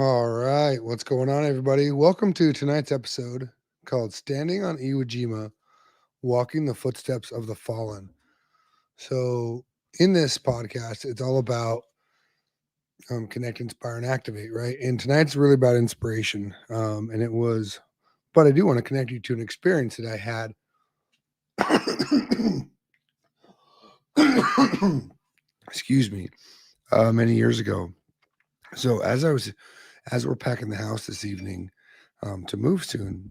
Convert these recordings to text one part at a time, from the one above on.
All right, what's going on, everybody? Welcome to tonight's episode called Standing on Iwo Jima, Walking the Footsteps of the Fallen. So, in this podcast, it's all about connect, inspire, and activate, right? And tonight's really about inspiration. But I do want to connect you to an experience that I had excuse me, many years ago. So, as we're packing the house this evening to move soon,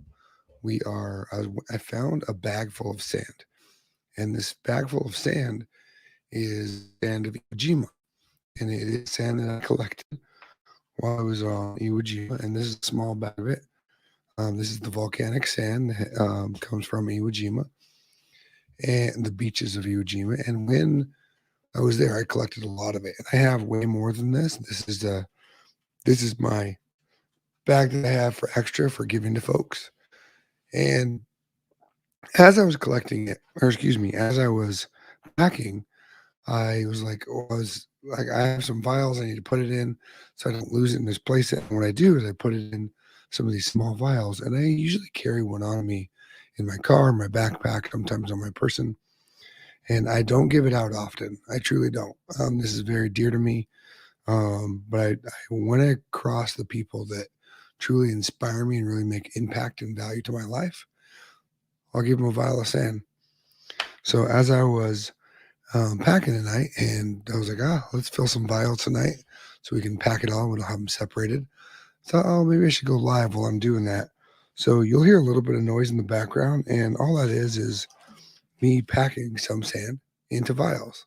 I found a bag full of sand, and this bag full of sand is sand of Iwo Jima, and it is sand that I collected while I was on Iwo Jima, and this is a small bag of it. This is the volcanic sand that comes from Iwo Jima and the beaches of Iwo Jima. And when I was there, I collected a lot of it. And I have way more than this. This is my bag that I have for extra for giving to folks. And as I was collecting it, or excuse me, as I was packing, I was like, I have some vials I need to put it in so I don't lose it and misplace it. And what I do is I put it in some of these small vials, and I usually carry one on me in my car, my backpack, sometimes on my person. And I don't give it out often. I truly don't. This is very dear to me. But I when I cross the people that truly inspire me and really make impact and value to my life, I'll give them a vial of sand. So as I was packing tonight, and I was like, let's fill some vials tonight so we can pack it all. We don't have them separated. So, maybe I should go live while I'm doing that. So you'll hear a little bit of noise in the background, and all that is me packing some sand into vials.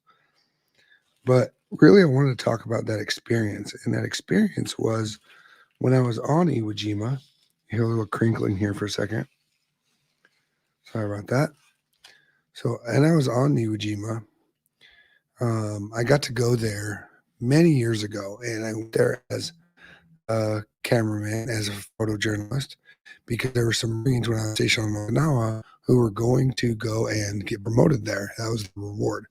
But really, I wanted to talk about that experience, and that experience was when I was on Iwo Jima. You hear a little crinkling here for a second. Sorry about that. So, and I was on Iwo Jima. I got to go there many years ago, and I went there as a cameraman, as a photojournalist, because there were some Marines when I was stationed on Okinawa who were going to go and get promoted there. That was the reward.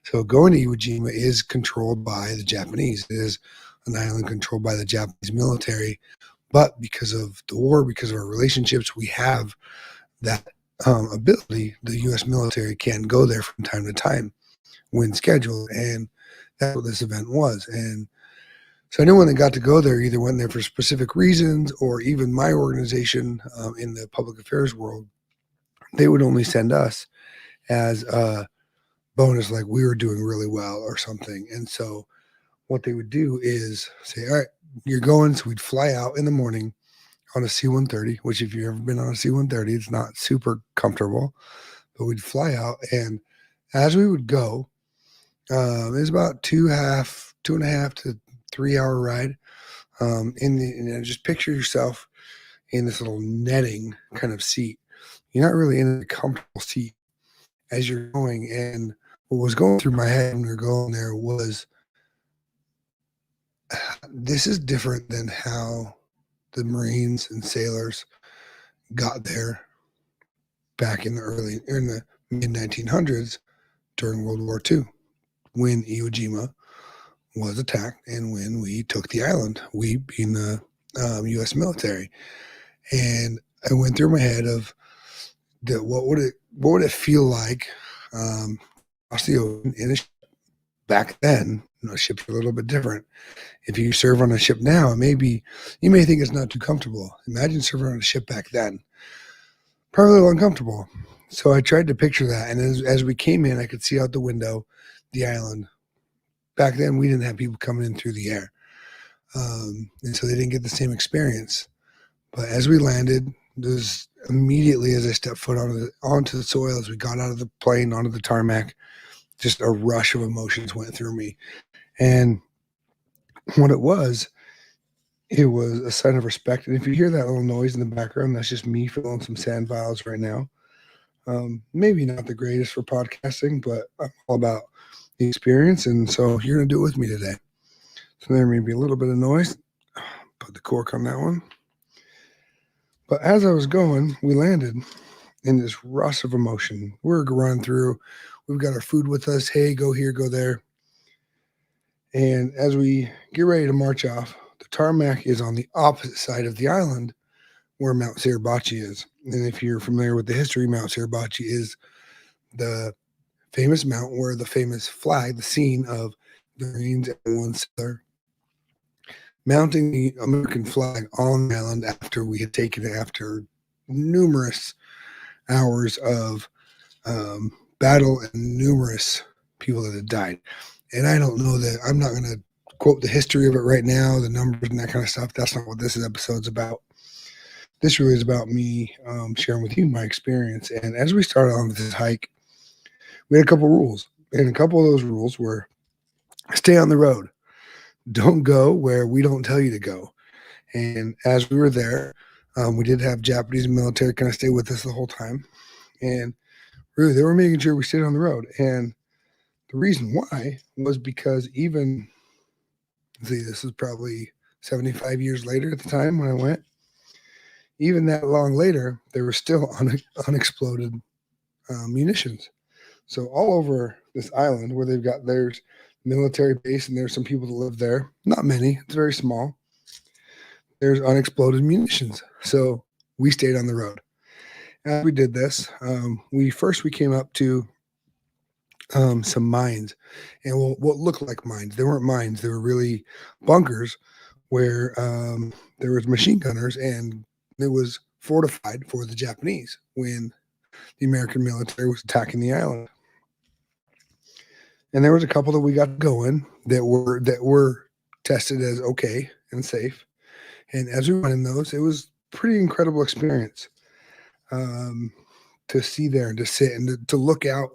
So going to Iwo Jima is controlled by the Japanese. It is an island controlled by the Japanese military. But because of the war, because of our relationships, we have that ability. The U.S. military can go there from time to time when scheduled. And that's what this event was. And so anyone that got to go there either went there for specific reasons, or even my organization in the public affairs world, they would only send us as a bonus, like we were doing really well or something. And so what they would do is say, all right, you're going. So we'd fly out in the morning on a C-130, which if you've ever been on a C-130, it's not super comfortable, but we'd fly out. And as we would go, it was about 2.5 to 3 hour ride. Just picture yourself in this little netting kind of seat. You're not really in a comfortable seat as you're going. And what was going through my head when we were going there was, this is different than how the Marines and sailors got there back in the mid 1900s during World War II, when Iwo Jima was attacked and when we took the island, we being the U.S. military. And I went through my head of what would it feel like across the ocean in a ship back then. Ships are a little bit different. If you serve on a ship now, you may think it's not too comfortable. Imagine serving on a ship back then. Probably a little uncomfortable. So I tried to picture that, and as we came in, I could see out the window the island. Back then, we didn't have people coming in through the air, and so they didn't get the same experience. But as we landed, there's immediately as I stepped foot onto the soil, as we got out of the plane onto the tarmac, just a rush of emotions went through me. And what it was a sign of respect. And if you hear that little noise in the background, that's just me filling some sand vials right now. Maybe not the greatest for podcasting, but I'm all about the experience. And so you're going to do it with me today. So there may be a little bit of noise. Put the cork on that one. But as I was going, we landed in this rush of emotion. We're running through. We've got our food with us. Hey, go here, go there. And as we get ready to march off, the The tarmac is on the opposite side of the island where Mount Suribachi is. And if you're familiar with the history, Mount Suribachi is the famous mountain where the famous flag, the scene of the Marines and one sailor mounting the American flag on the island after we had taken it after numerous hours of battle and numerous people that had died. And I don't know that I'm not going to quote the history of it right now, the numbers and that kind of stuff. That's not what this episode's about. This really is about me sharing with you my experience. And as we started on this hike, we had a couple rules. And a couple of those rules were stay on the road. Don't go where we don't tell you to go. And as we were there, we did have Japanese military kind of stay with us the whole time. And really, they were making sure we stayed on the road. And the reason why was because even, this was probably 75 years later at the time when I went, even that long later, there were still unexploded munitions. So all over this island where there's military base and there's some people that live there, not many, it's very small, there's unexploded munitions. So we stayed on the road. As we did this, we came up to some mines, and what looked like mines. They weren't mines. They were really bunkers where there was machine gunners, and it was fortified for the Japanese when the American military was attacking the island. And there was a couple that we got to go in that were tested as okay and safe. And as we went in those, it was pretty incredible experience to see there and to sit and to look out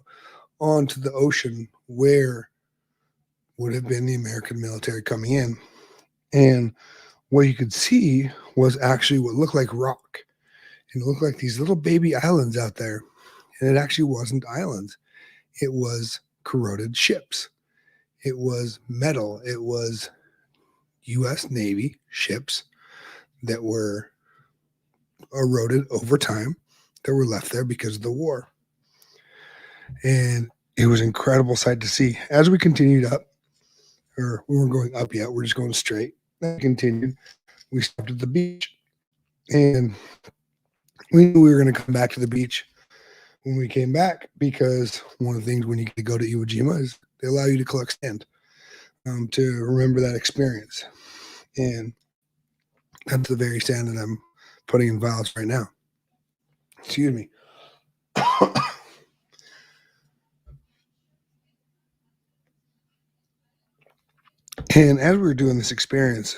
onto the ocean where would have been the American military coming in. And what you could see was actually what looked like rock. And it looked like these little baby islands out there. And it actually wasn't islands. It was corroded ships. It was metal. It was U.S. Navy ships that were eroded over time, that were left there because of the war. And it was an incredible sight to see. As we continued up, or we weren't going up yet, we're just going straight. Then we continued. We stopped at the beach, and we knew we were going to come back to the beach when we came back, because one of the things when you get to go to Iwo Jima is they allow you to collect sand to remember that experience. And that's the very sand that I'm putting in vials right now. Excuse me. And as we were doing this experience,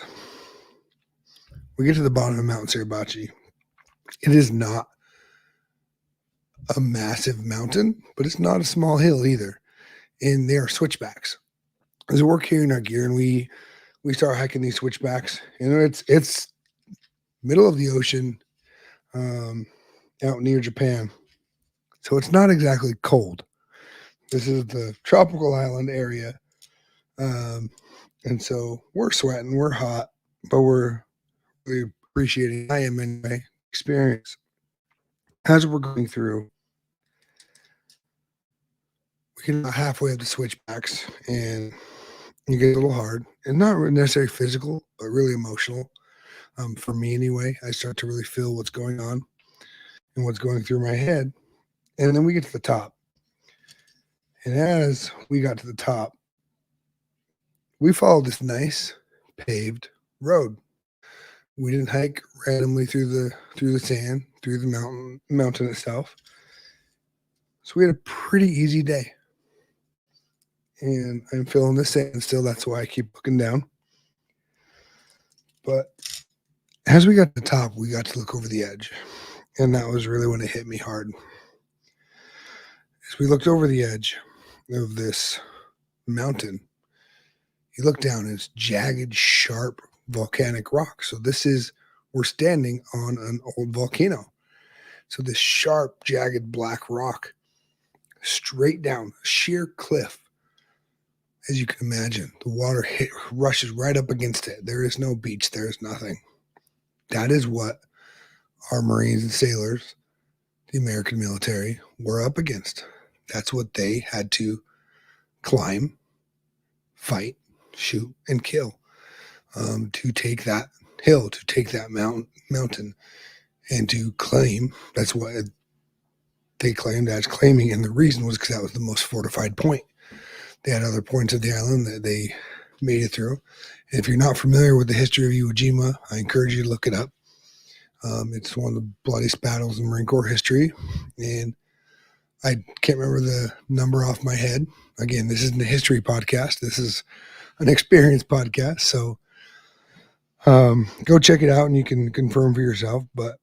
we get to the bottom of Mount Suribachi. It is not a massive mountain, but it's not a small hill either. And there are switchbacks. As we're carrying our gear and we start hiking these switchbacks, it's middle of the ocean, out near Japan. So it's not exactly cold. This is the tropical island area. And so we're sweating, we're hot, but we're really appreciating, I am anyway, experience. As we're going through, we get about halfway up the switchbacks, and you get a little hard, and not necessarily physical, but really emotional. For me anyway, I start to really feel what's going on and what's going through my head. And then we get to the top. And as we got to the top, we followed this nice paved road. We didn't hike randomly through the sand, through the mountain itself. So we had a pretty easy day. And I'm feeling the sand still. That's why I keep looking down. But as we got to the top, we got to look over the edge. And that was really when it hit me hard. As we looked over the edge of this mountain, you look down and it's jagged, sharp volcanic rock. So we're standing on an old volcano. So this sharp, jagged black rock straight down, sheer cliff. As you can imagine, the water rushes right up against it. There is no beach. There is nothing. That is what our Marines and sailors, the American military, were up against. That's what they had to climb, fight, shoot, and kill. to take that hill, to take that mountain, and to claim. That's what they claimed as claiming, and the reason was because that was the most fortified point. They had other points of the island that they made it through. And if you're not familiar with the history of Iwo Jima, I encourage you to look it up. It's one of the bloodiest battles in Marine Corps history, and I can't remember the number off my head. Again, this isn't a history podcast. This is an experience podcast. So go check it out and you can confirm for yourself. But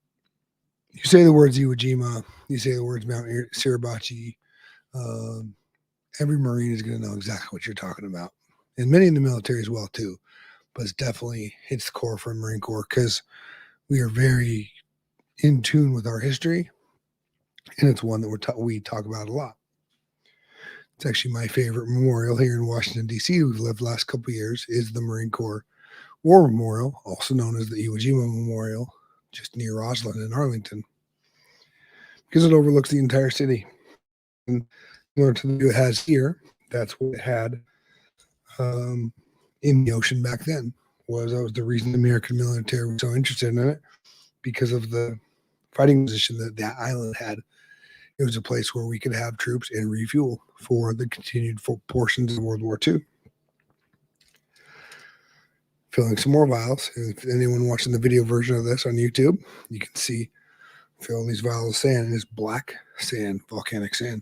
you say the words Iwo Jima, you say the words Mount Suribachi, every Marine is going to know exactly what you're talking about. And many in the military as well, too. But it's definitely hits the core for Marine Corps because we are very in tune with our history. And it's one that we talk about a lot. It's actually my favorite memorial here in Washington, D.C. We've lived the last couple of years is the Marine Corps War Memorial, also known as the Iwo Jima Memorial, just near Roslyn in Arlington, because it overlooks the entire city. And similar to the view it has here, that's what it had in the ocean back then. That was the reason the American military was so interested in it, because of the fighting position that that island had. It was a place where we could have troops and refuel for the continued portions of World War II. Filling some more vials. If anyone watching the video version of this on YouTube, you can see filling these vials of sand, and it's black sand, volcanic sand.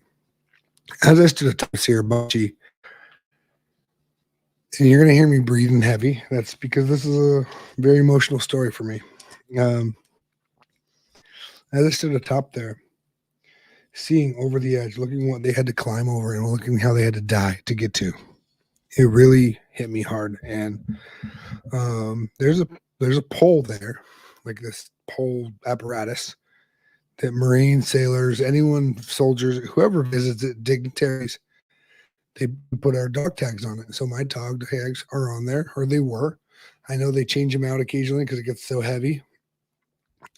As I stood atop Suribachi, and you're going to hear me breathing heavy. That's because this is a very emotional story for me. As I stood atop there, seeing over the edge, looking what they had to climb over and looking how they had to die to get to, it really hit me hard. And there's a pole there, like this pole apparatus that Marines, sailors, anyone, soldiers, whoever visits it, dignitaries, they put our dog tags on it. So my dog tags are on there, or they were. I know they change them out occasionally because it gets so heavy.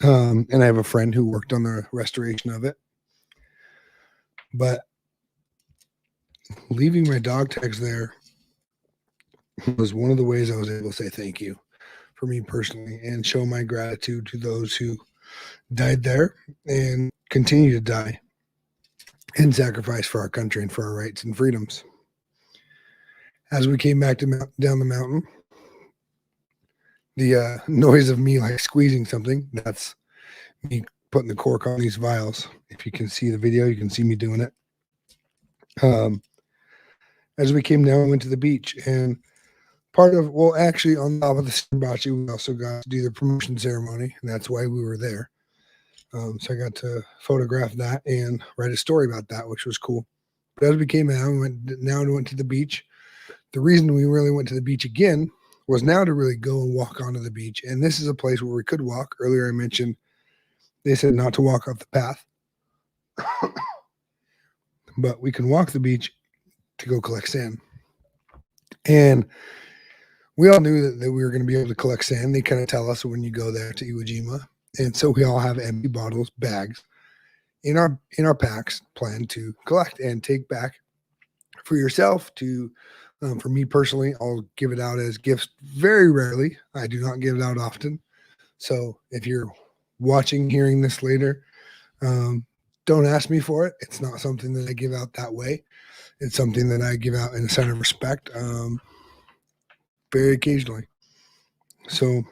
And I have a friend who worked on the restoration of it. But leaving my dog tags there was one of the ways I was able to say thank you for me personally and show my gratitude to those who died there and continue to die and sacrifice for our country and for our rights and freedoms. As we came back down the mountain, the noise of me like squeezing something, that's me putting the cork on these vials. If you can see the video, you can see me doing it. As we came down, we went to the beach, and actually on top of the Suribachi, we also got to do the promotion ceremony, and that's why we were there. So I got to photograph that and write a story about that, which was cool. But as we came out, we went to the beach. The reason we really went to the beach again was now to really go and walk onto the beach. And this is a place where we could walk. Earlier I mentioned they said not to walk off the path. But we can walk the beach to go collect sand. And we all knew that we were going to be able to collect sand. They kind of tell us when you go there to Iwo Jima. And so we all have empty bottles, bags in our packs planned to collect and take back for yourself to for me personally. I'll give it out as gifts very rarely. I do not give it out often. So if you're watching, hearing this later, don't ask me for it. It's not something that I give out that way. It's something that I give out in a sign of respect very occasionally. So,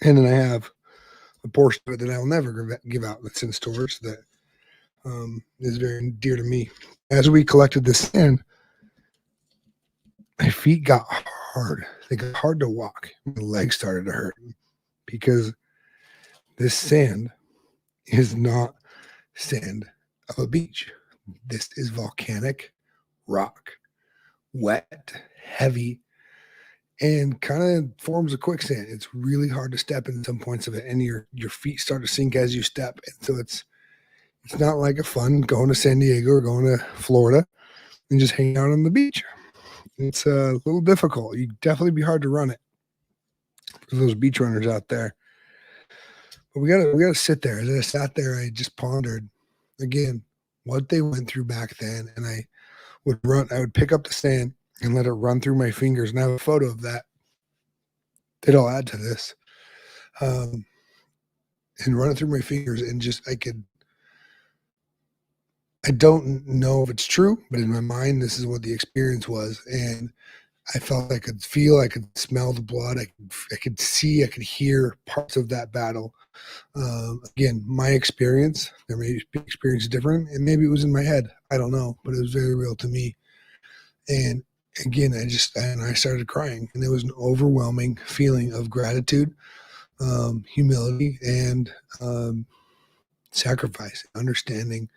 and then I have a portion of it that I'll never give out that's in stores that is very dear to me. As we collected the sand, my feet got hard. They got hard to walk. My legs started to hurt because this sand is not sand of a beach. This is volcanic rock, wet, heavy, and kind of forms a quicksand. It's really hard to step in some points of it, and your feet start to sink as you step. And so it's not like a fun going to San Diego or going to Florida and just hanging out on the beach. It's a little difficult. You'd definitely be hard to run it for those beach runners out there. But we gotta sit there. As I sat there, I just pondered again what they went through back then, and I would pick up the sand and let it run through my fingers, and I have a photo of that. it all add to this. Um, and run it through my fingers, and just I don't know if it's true, but in my mind, this is what the experience was. And I felt I could feel, I could smell the blood, I could see, I could hear parts of that battle. Again, my experience, there may be experience different, and maybe it was in my head. I don't know, but it was very real to me. And again, I started crying, and there was an overwhelming feeling of gratitude, humility, and sacrifice, understanding,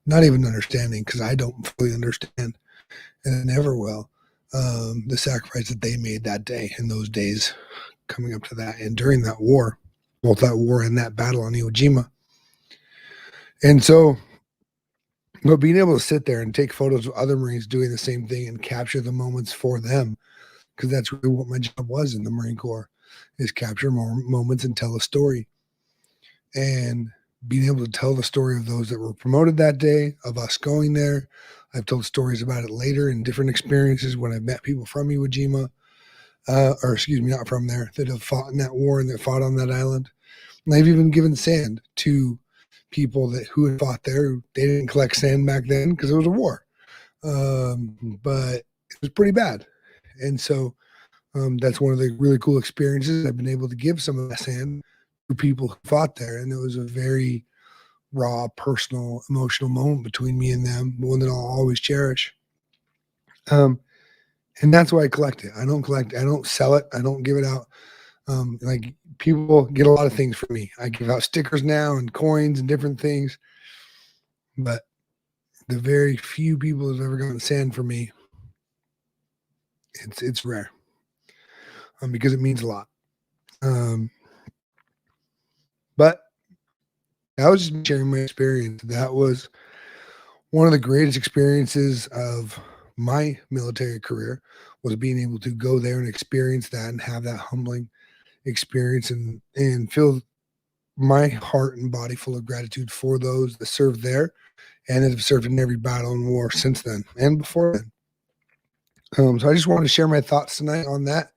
not even understanding, because I don't fully understand, and I never will, the sacrifice that they made that day and those days coming up to that and during that war, both that war and that battle on Iwo Jima. And so, but being able to sit there and take photos of other Marines doing the same thing and capture the moments for them, because that's really what my job was in the Marine Corps, is capture more moments and tell a story. And being able to tell the story of those that were promoted that day, of us going there. I've told stories about it later in different experiences when I've met people from Iwo Jima, or excuse me, not from there, that have fought in that war and that fought on that island. And I've even given sand to people who had fought there. They didn't collect sand back then because it was a war, but it was pretty bad. And so that's one of the really cool experiences. I've been able to give some of that sand to people who fought there, and it was a very raw, personal, emotional moment between me and them, one that I'll always cherish. And that's why I collect it. I don't sell it. I don't give it out. Like, people get a lot of things from me. I give out stickers now and coins and different things, but the very few people who've ever gotten sand from me, it's rare, because it means a lot. But I was just sharing my experience. That was one of the greatest experiences of my military career, was being able to go there and experience that and have that humbling experience, and feel my heart and body full of gratitude for those that served there and that have served in every battle and war since then and before then. So I just wanted to share my thoughts tonight on that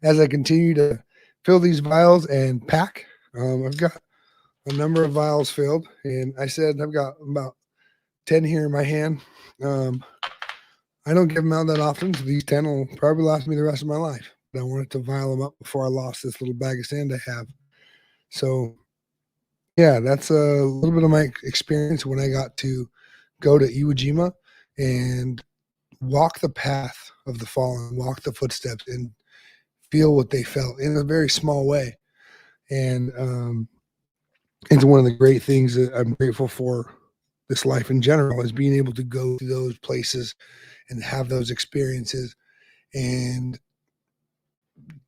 as I continue to fill these vials and pack. I've got a number of vials filled, and I said I've got about 10 here in my hand. I don't give them out that often, so these 10 will probably last me the rest of my life. But I wanted to vial them up before I lost this little bag of sand I have. So, yeah, that's a little bit of my experience when I got to go to Iwo Jima and walk the path of the fallen, walk the footsteps, and feel what they felt in a very small way. And it's one of the great things that I'm grateful for this life in general, is being able to go to those places and have those experiences, and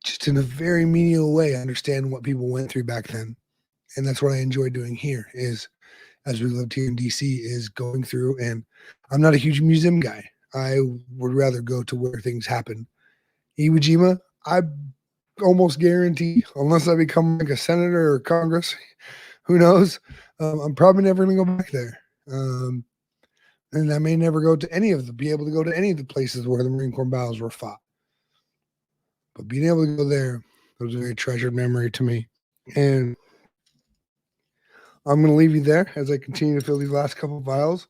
just in a very menial way understand what people went through back then. And that's what I enjoy doing here, is, as we lived here in DC, is going through. And I'm not a huge museum guy. I would rather go to where things happen. Iwo Jima, I almost guarantee, unless I become like a senator or Congress, who knows, I'm probably never going to go back there. And I may never be able to go to any of the places where the Marine Corps battles were fought. But being able to go there was a very treasured memory to me. And I'm going to leave you there as I continue to fill these last couple of vials.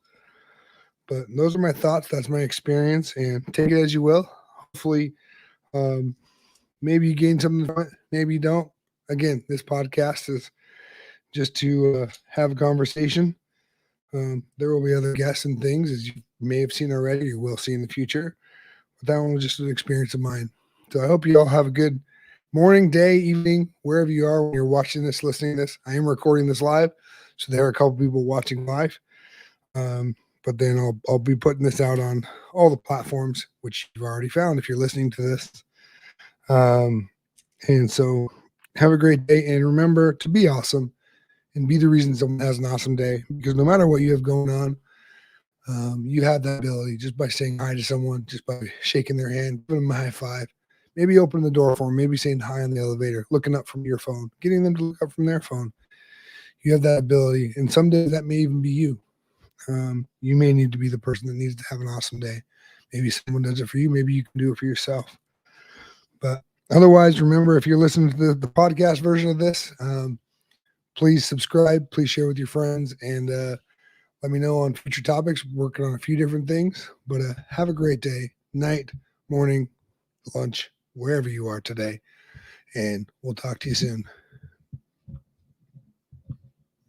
But those are my thoughts. That's my experience. And take it as you will. Hopefully, maybe you gain something from it. Maybe you don't. Again, this podcast is just to have a conversation. There will be other guests and things, as you may have seen already or will see in the future. But that one was just an experience of mine. So I hope you all have a good morning, day, evening, wherever you are when you're watching this, listening to this. I am recording this live, so there are a couple people watching live. But then I'll be putting this out on all the platforms, which you've already found if you're listening to this. And so have a great day, and remember to be awesome and be the reason someone has an awesome day, because no matter what you have going on, you have that ability just by saying hi to someone, just by shaking their hand, giving them a high five, maybe opening the door for them, maybe saying hi on the elevator, looking up from your phone, getting them to look up from their phone. You have that ability, and someday that may even be you. You may need to be the person that needs to have an awesome day. Maybe someone does it for you. Maybe you can do it for yourself. But Otherwise, remember, if you're listening to the podcast version of this, please subscribe, please share with your friends, and let me know on future topics. We're working on a few different things, but have a great day, night, morning, lunch, wherever you are today, and we'll talk to you soon.